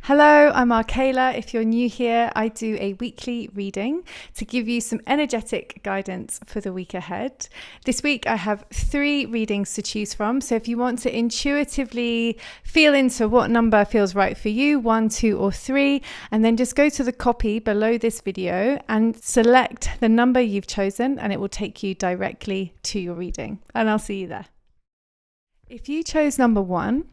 Hello, I'm Arkayla. If you're new here, I do a weekly reading to give you some energetic guidance for the week ahead. This week I have 3 readings to choose from. So if you want to intuitively feel into what number feels right for you, 1, 2, or 3, and then just go to the copy below this video and select the number you've chosen, and it will take you directly to your reading. And I'll see you there. If you chose number 1,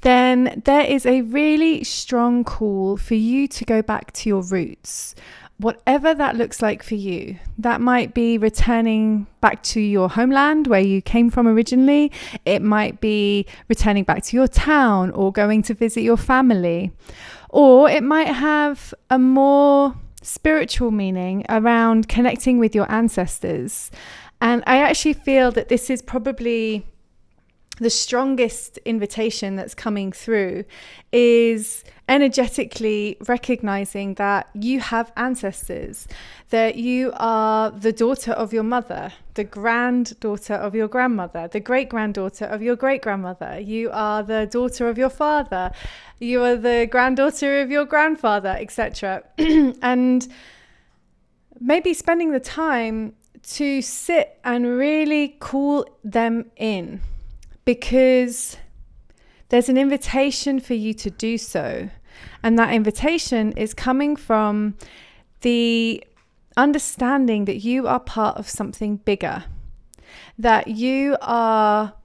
then there is a really strong call for you to go back to your roots, whatever that looks like for you. That might be returning back to your homeland where you came from originally. It might be returning back to your town or going to visit your family. Or it might have a more spiritual meaning around connecting with your ancestors. And I actually feel that this is probably the strongest invitation that's coming through, is energetically recognizing that you have ancestors, that you are the daughter of your mother, the granddaughter of your grandmother, the great-granddaughter of your great-grandmother. You are the daughter of your father. You are the granddaughter of your grandfather, etc. And maybe spending the time to sit and really call them in, because there's an invitation for you to do so. And that invitation is coming from the understanding that you are part of something bigger, that you are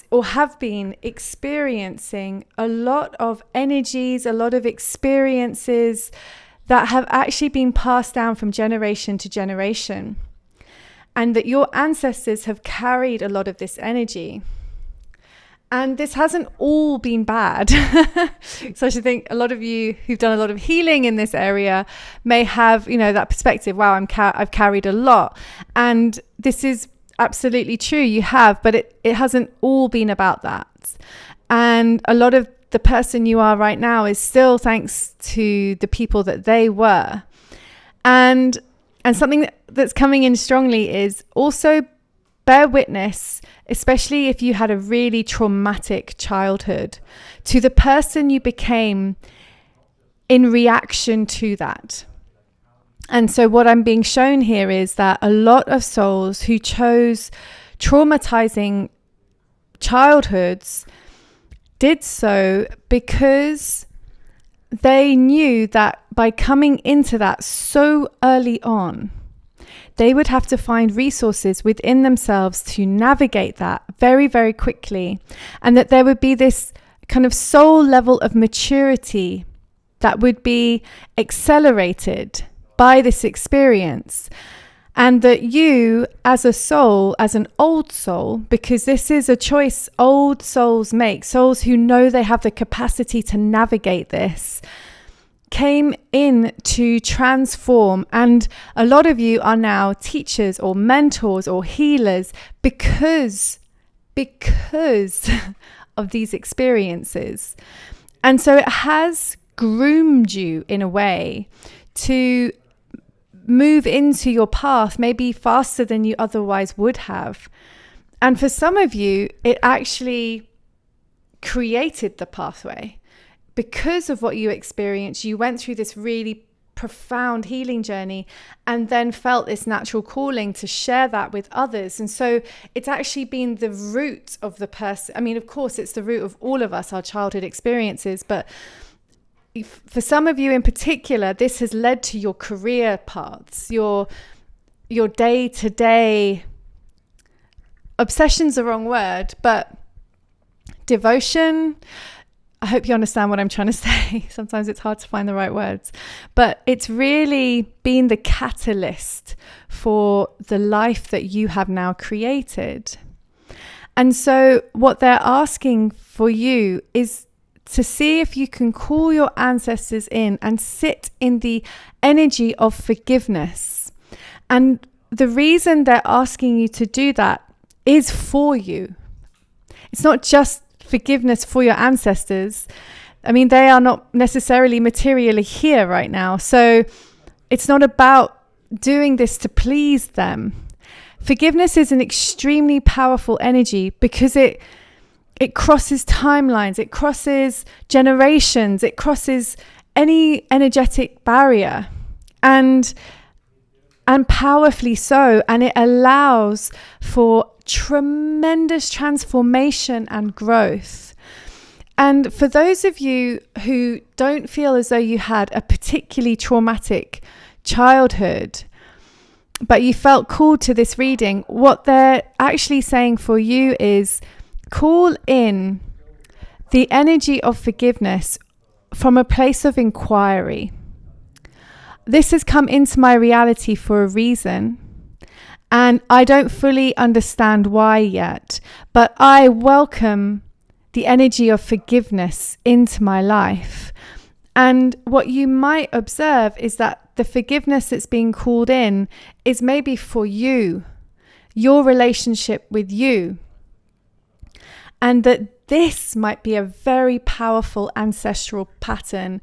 or have been experiencing a lot of energies, a lot of experiences that have actually been passed down from generation to generation. And that your ancestors have carried a lot of this energy. And this hasn't all been bad. So I should think a lot of you who've done a lot of healing in this area may have, that perspective. Wow, I've carried a lot. And this is absolutely true. You have, but it hasn't all been about that. And a lot of the person you are right now is still thanks to the people that they were. And something that's coming in strongly is also bear witness, especially if you had a really traumatic childhood, to the person you became in reaction to that. And so what I'm being shown here is that a lot of souls who chose traumatizing childhoods did so because they knew that by coming into that so early on, they would have to find resources within themselves to navigate that very, very quickly. And that there would be this kind of soul level of maturity that would be accelerated by this experience. And that you, as a soul, as an old soul, because this is a choice old souls make, souls who know they have the capacity to navigate this, came in to transform. And a lot of you are now teachers or mentors or healers because of these experiences. And so it has groomed you in a way to move into your path maybe faster than you otherwise would have. And for some of you, it actually created the pathway. Because of what you experienced, you went through this really profound healing journey and then felt this natural calling to share that with others. And so it's actually been the root of the person. I mean, of course, it's the root of all of us, our childhood experiences, but for some of you in particular, this has led to your career paths, your day-to-day, obsession's the wrong word, but devotion. I hope you understand what I'm trying to say. Sometimes it's hard to find the right words, but it's really been the catalyst for the life that you have now created. And so what they're asking for you is to see if you can call your ancestors in and sit in the energy of forgiveness. And the reason they're asking you to do that is for you. It's not just forgiveness for your ancestors. I mean, they are not necessarily materially here right now. So it's not about doing this to please them. Forgiveness is an extremely powerful energy because it It crosses timelines, it crosses generations, it crosses any energetic barrier, and powerfully so. And it allows for tremendous transformation and growth. And for those of you who don't feel as though you had a particularly traumatic childhood, but you felt called to this reading, what they're actually saying for you is call in the energy of forgiveness from a place of inquiry. This has come into my reality for a reason, and I don't fully understand why yet, but I welcome the energy of forgiveness into my life. And what you might observe is that the forgiveness that's being called in is maybe for you, your relationship with you. And that this might be a very powerful ancestral pattern.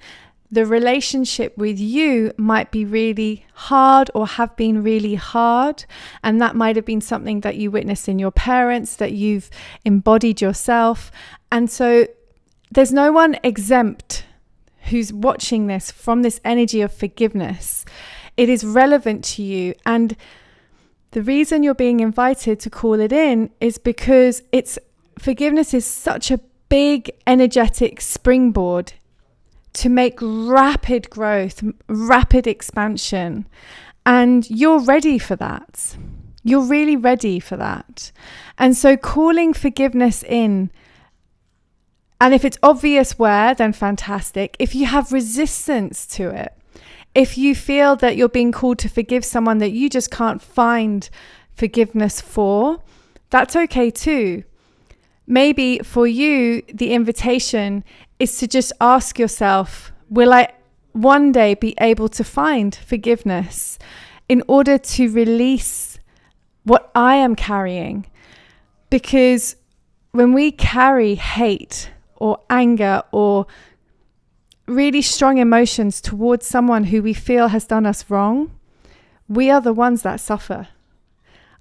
The relationship with you might be really hard or have been really hard. And that might have been something that you witnessed in your parents, that you've embodied yourself. And so there's no one exempt who's watching this from this energy of forgiveness. It is relevant to you. And the reason you're being invited to call it in is because forgiveness is such a big energetic springboard to make rapid growth, rapid expansion. And you're ready for that. You're really ready for that. And so calling forgiveness in, and if it's obvious where, then fantastic. If you have resistance to it, if you feel that you're being called to forgive someone that you just can't find forgiveness for, that's okay too. Maybe for you, the invitation is to just ask yourself, will I one day be able to find forgiveness in order to release what I am carrying? Because when we carry hate or anger or really strong emotions towards someone who we feel has done us wrong, we are the ones that suffer.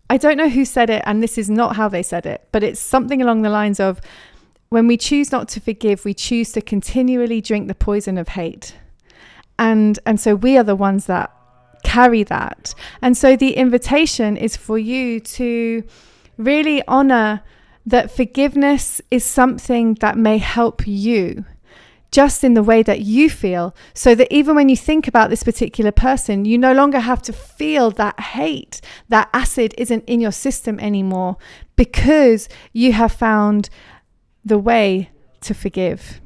I don't know who said it, and this is not how they said it, but it's something along the lines of, when we choose not to forgive, we choose to continually drink the poison of hate. And so we are the ones that carry that. And so the invitation is for you to really honor that forgiveness is something that may help you just in the way that you feel, so that even when you think about this particular person, you no longer have to feel that hate. That acid isn't in your system anymore because you have found the way to forgive.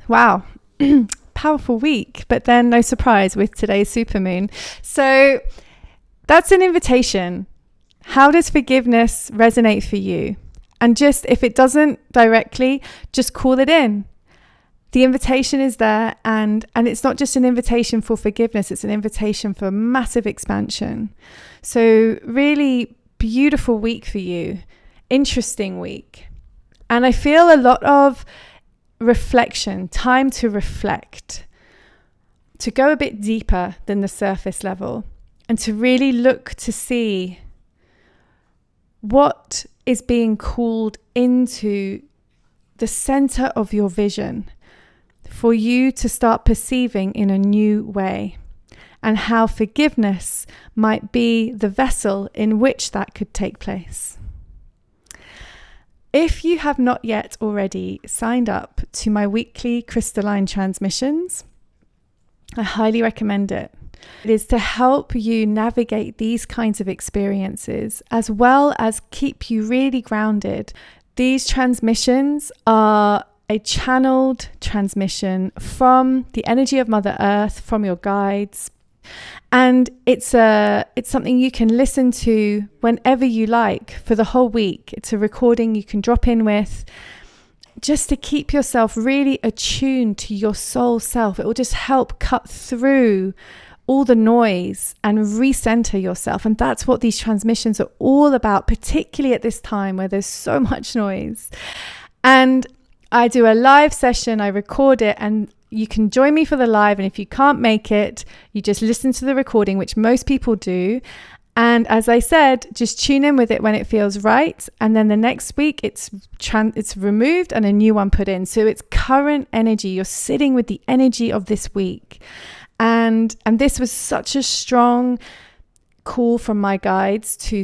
Wow. Powerful week, but then no surprise with today's supermoon. So that's an invitation. How does forgiveness resonate for you? And just, if it doesn't directly, just call it in. The invitation is there, and it's not just an invitation for forgiveness, it's an invitation for massive expansion. So really beautiful week for you, interesting week. And I feel a lot of reflection, time to reflect, to go a bit deeper than the surface level, and to really look to see what is being called into the center of your vision for you to start perceiving in a new way, and how forgiveness might be the vessel in which that could take place. If you have not yet already signed up to my weekly Crystalline Transmissions, I highly recommend it. It is to help you navigate these kinds of experiences, as well as keep you really grounded. These transmissions are a channeled transmission from the energy of Mother Earth, from your guides. And it's something you can listen to whenever you like for the whole week. It's a recording you can drop in with, just to keep yourself really attuned to your soul self. It will just help cut through all the noise and recenter yourself. And that's what these transmissions are all about, particularly at this time where there's so much noise. And I do a live session, I record it, and you can join me for the live. And if you can't make it, you just listen to the recording, which most people do. And as I said, just tune in with it when it feels right. And then the next week it's removed and a new one put in. So it's current energy. You're sitting with the energy of this week. And this was such a strong call from my guides to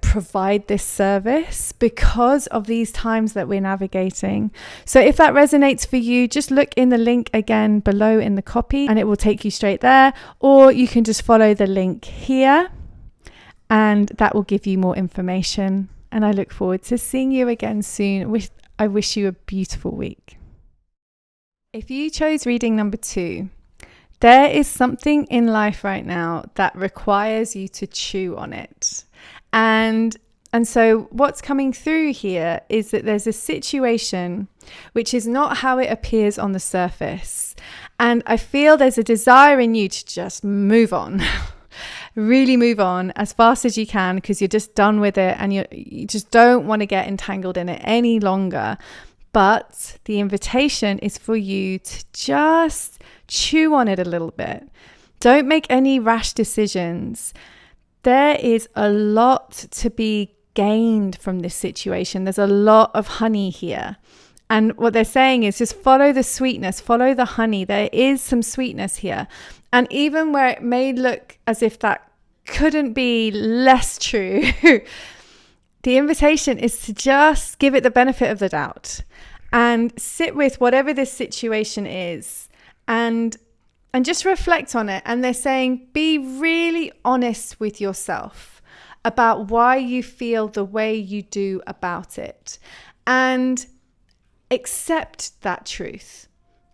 provide this service because of these times that we're navigating. So if that resonates for you, just look in the link again below in the copy and it will take you straight there. Or you can just follow the link here, and that will give you more information. And I look forward to seeing you again soon. I wish you a beautiful week. If you chose reading number 2, there is something in life right now that requires you to chew on it. And so what's coming through here is that there's a situation which is not how it appears on the surface. And I feel there's a desire in you to just move on. Really move on as fast as you can, because you're just done with it and you just don't want to get entangled in it any longer. But the invitation is for you to just chew on it a little bit. Don't make any rash decisions. There is a lot to be gained from this situation. There's a lot of honey here. And what they're saying is just follow the sweetness, follow the honey. There is some sweetness here. And even where it may look as if that couldn't be less true, the invitation is to just give it the benefit of the doubt and sit with whatever this situation is and just reflect on it. And they're saying, be really honest with yourself about why you feel the way you do about it, and accept that truth.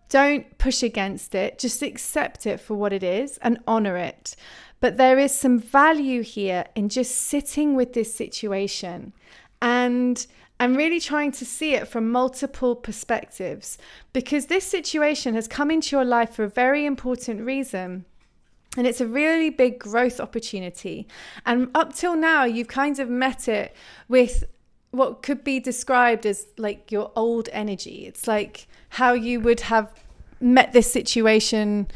Don't push against it. Just accept it for what it is and honor it. But there is some value here in just sitting with this situation and really trying to see it from multiple perspectives, because this situation has come into your life for a very important reason. And it's a really big growth opportunity. And up till now, you've kind of met it with what could be described as like your old energy. It's like how you would have met this situation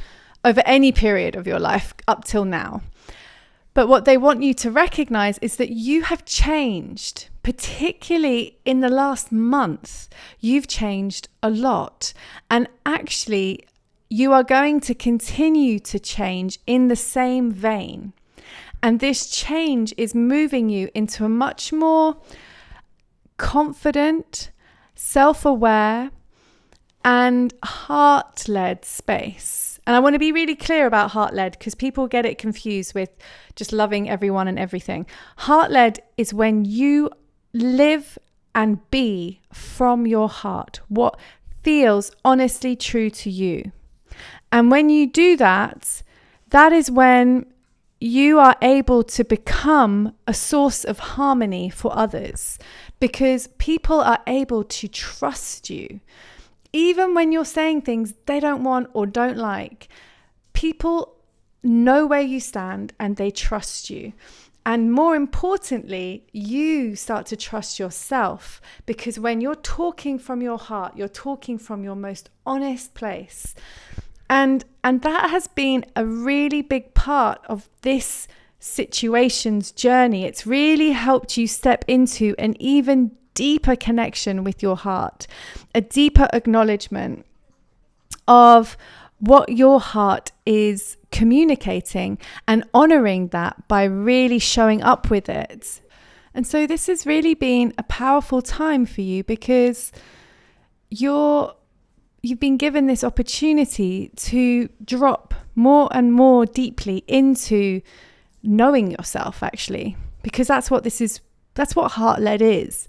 over any period of your life up till now. But what they want you to recognize is that you have changed, particularly in the last month. You've changed a lot. And actually, you are going to continue to change in the same vein. And this change is moving you into a much more confident, self-aware, and heart-led space. And I want to be really clear about heart-led, because people get it confused with just loving everyone and everything. Heart-led is when you live and be from your heart, what feels honestly true to you. And when you do that, that is when you are able to become a source of harmony for others, because people are able to trust you. Even when you're saying things they don't want or don't like, people know where you stand and they trust you. And more importantly, you start to trust yourself, because when you're talking from your heart, you're talking from your most honest place. And that has been a really big part of this situation's journey. It's really helped you step into an even deeper connection with your heart, a deeper acknowledgement of what your heart is communicating, and honoring that by really showing up with it. And so this has really been a powerful time for you, because you've been given this opportunity to drop more and more deeply into knowing yourself, actually, because that's what heart-led is.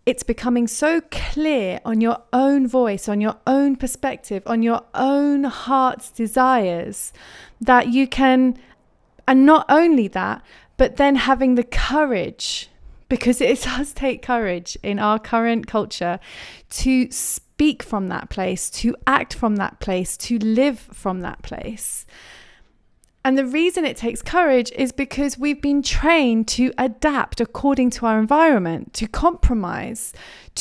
It's becoming so clear on your own voice, on your own perspective, on your own heart's desires, that you can, and not only that, but then having the courage, because it does take courage in our current culture, to speak from that place, to act from that place, to live from that place. And the reason it takes courage is because we've been trained to adapt according to our environment, to compromise,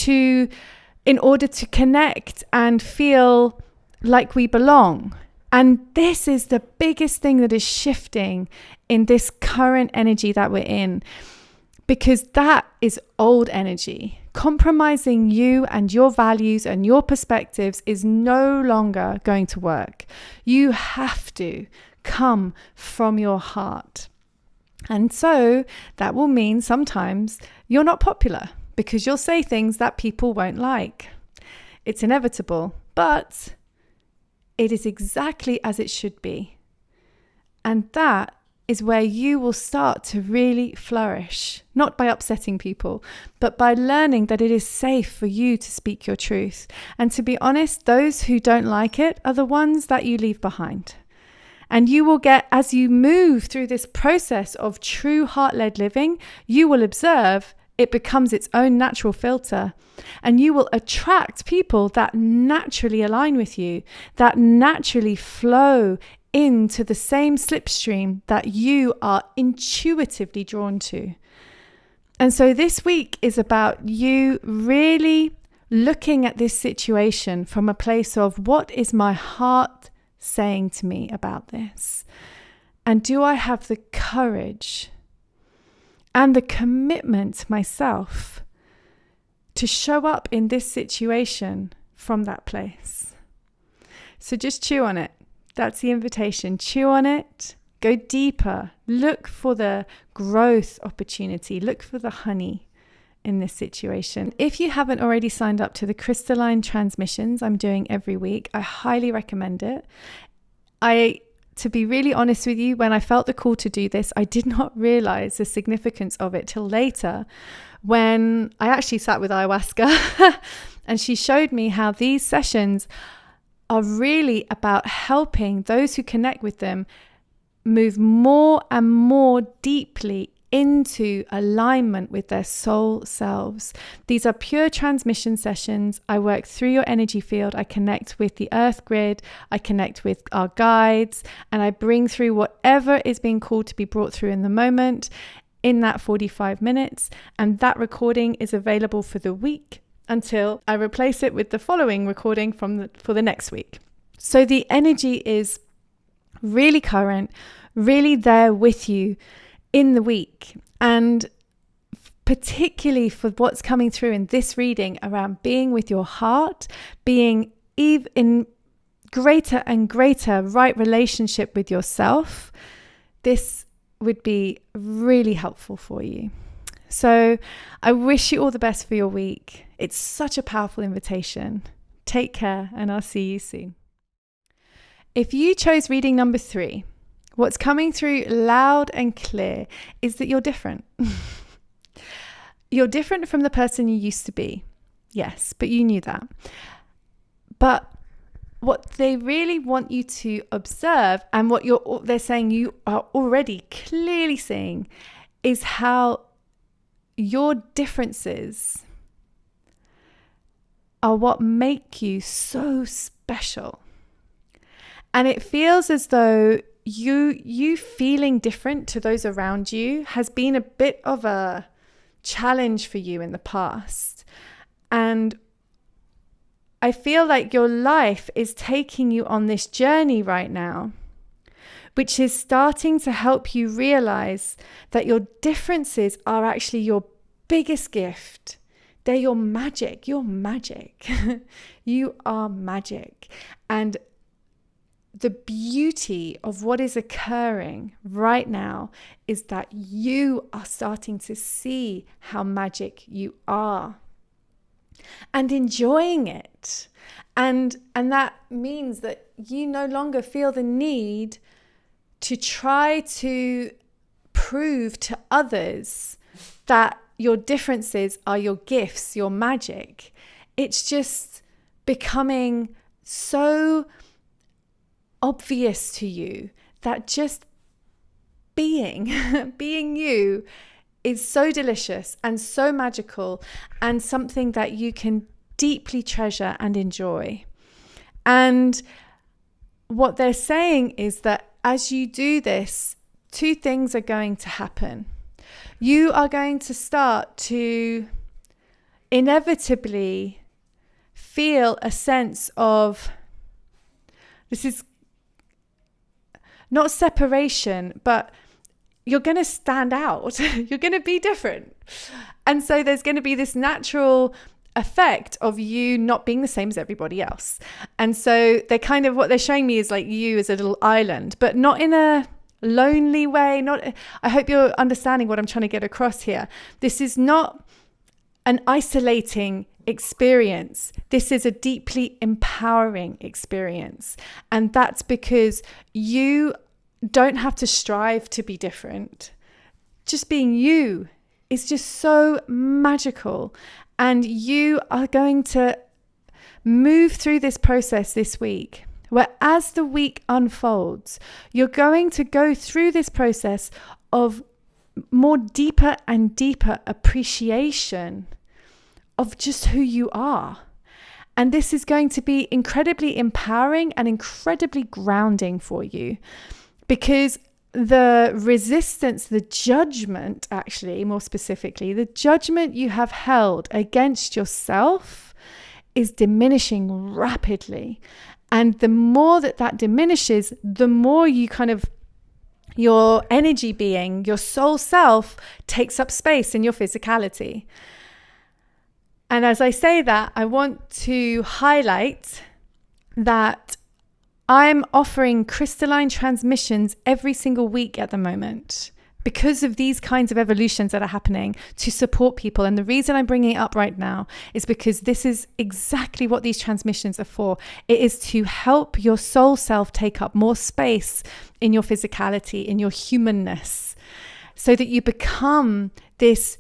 in order to connect and feel like we belong. And this is the biggest thing that is shifting in this current energy that we're in, because that is old energy. Compromising you and your values and your perspectives is no longer going to work. You have to come from your heart. And so that will mean sometimes you're not popular because you'll say things that people won't like. It's inevitable, but it is exactly as it should be. And that is where you will start to really flourish, not by upsetting people, but by learning that it is safe for you to speak your truth. And to be honest, those who don't like it are the ones that you leave behind. And you will get, as you move through this process of true heart-led living, you will observe it becomes its own natural filter, and you will attract people that naturally align with you, that naturally flow into the same slipstream that you are intuitively drawn to. And so this week is about you really looking at this situation from a place of, what is my heart saying to me about this? And do I have the courage and the commitment myself to show up in this situation from that place? So just chew on it. That's the invitation. Chew on it. Go deeper. Look for the growth opportunity. Look for the honey in this situation. If you haven't already signed up to the Crystalline Transmissions I'm doing every week, I highly recommend it. To be really honest with you, when I felt the call to do this, I did not realize the significance of it till later, when I actually sat with ayahuasca and she showed me how these sessions are really about helping those who connect with them move more and more deeply into alignment with their soul selves. These are pure transmission sessions. I work through your energy field. I connect with the earth grid. I connect with our guides, and I bring through whatever is being called to be brought through in the moment in that 45 minutes. And that recording is available for the week until I replace it with the following recording for the next week. So the energy is really current, really there with you in the week. And particularly for what's coming through in this reading around being with your heart, being in greater and greater right relationship with yourself, this would be really helpful for you. So I wish you all the best for your week. It's such a powerful invitation. Take care, and I'll see you soon. If you chose reading number 3, what's coming through loud and clear is that you're different. You're different from the person you used to be. Yes, but you knew that. But what they really want you to observe, and what they're saying you are already clearly seeing, is how your differences are what make you so special. And it feels as though you feeling different to those around you has been a bit of a challenge for you in the past. And I feel like your life is taking you on this journey right now, which is starting to help you realize that your differences are actually your biggest gift. They're your magic. You're magic. You are magic. And the beauty of what is occurring right now is that you are starting to see how magic you are and enjoying it. And that means that you no longer feel the need to try to prove to others that your differences are your gifts, your magic. It's just becoming so obvious to you that just being you is so delicious and so magical, and something that you can deeply treasure and enjoy. And what they're saying is that as you do this, 2 things are going to happen. You are going to start to inevitably feel a sense of, this is not separation, but you're going to stand out. You're going to be different. And so there's going to be this natural effect of you not being the same as everybody else. And so they're kind of, what they're showing me is like you as a little island, but not in a lonely way. I hope you're understanding what I'm trying to get across here. This is not an isolating experience. This is a deeply empowering experience. And that's because you don't have to strive to be different. Just being you is just so magical. And you are going to move through this process this week, where as the week unfolds, you're going to go through this process of more deeper and deeper appreciation of just who you are. And this is going to be incredibly empowering and incredibly grounding for you, because the resistance, the judgment, actually, more specifically, the judgment you have held against yourself is diminishing rapidly. And the more that diminishes, the more you kind of, your energy being, your soul self takes up space in your physicality. And as I say that, I want to highlight that I'm offering Crystalline Transmissions every single week at the moment because of these kinds of evolutions that are happening to support people. And the reason I'm bringing it up right now is because this is exactly what these transmissions are for. It is to help your soul self take up more space in your physicality, in your humanness, so that you become this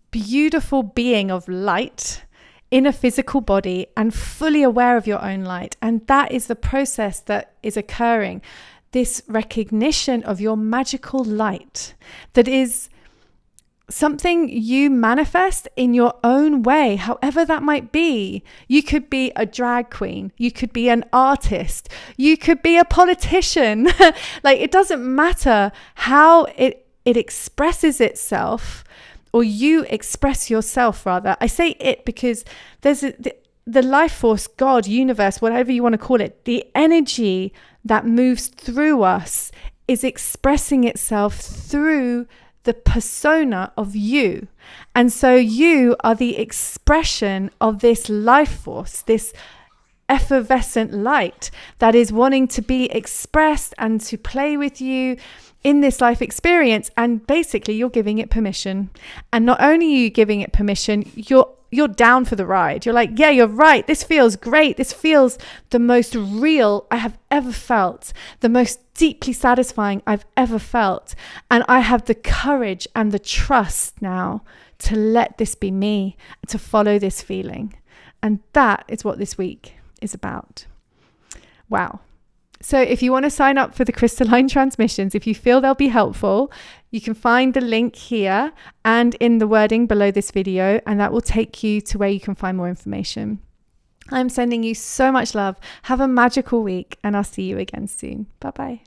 beautiful being of light in a physical body and fully aware of your own light. And that is the process that is occurring. This recognition of your magical light that is something you manifest in your own way, however that might be. You could be a drag queen, you could be an artist, you could be a politician. Like, it doesn't matter how it expresses itself, or you express yourself, rather. I say it because there's the life force, God, universe, whatever you want to call it, the energy that moves through us is expressing itself through the persona of you. And so you are the expression of this life force, this effervescent light that is wanting to be expressed and to play with you in this life experience. And basically you're giving it permission. And not only are you giving it permission, you're down for the ride. You're like, yeah, you're right. This feels great. This feels the most real I have ever felt, the most deeply satisfying I've ever felt. And I have the courage and the trust now to let this be me, to follow this feeling. And that is what this week is about. Wow. So if you want to sign up for the Crystalline Transmissions, if you feel they'll be helpful, you can find the link here and in the wording below this video, and that will take you to where you can find more information. I'm sending you so much love. Have a magical week, and I'll see you again soon. Bye-bye.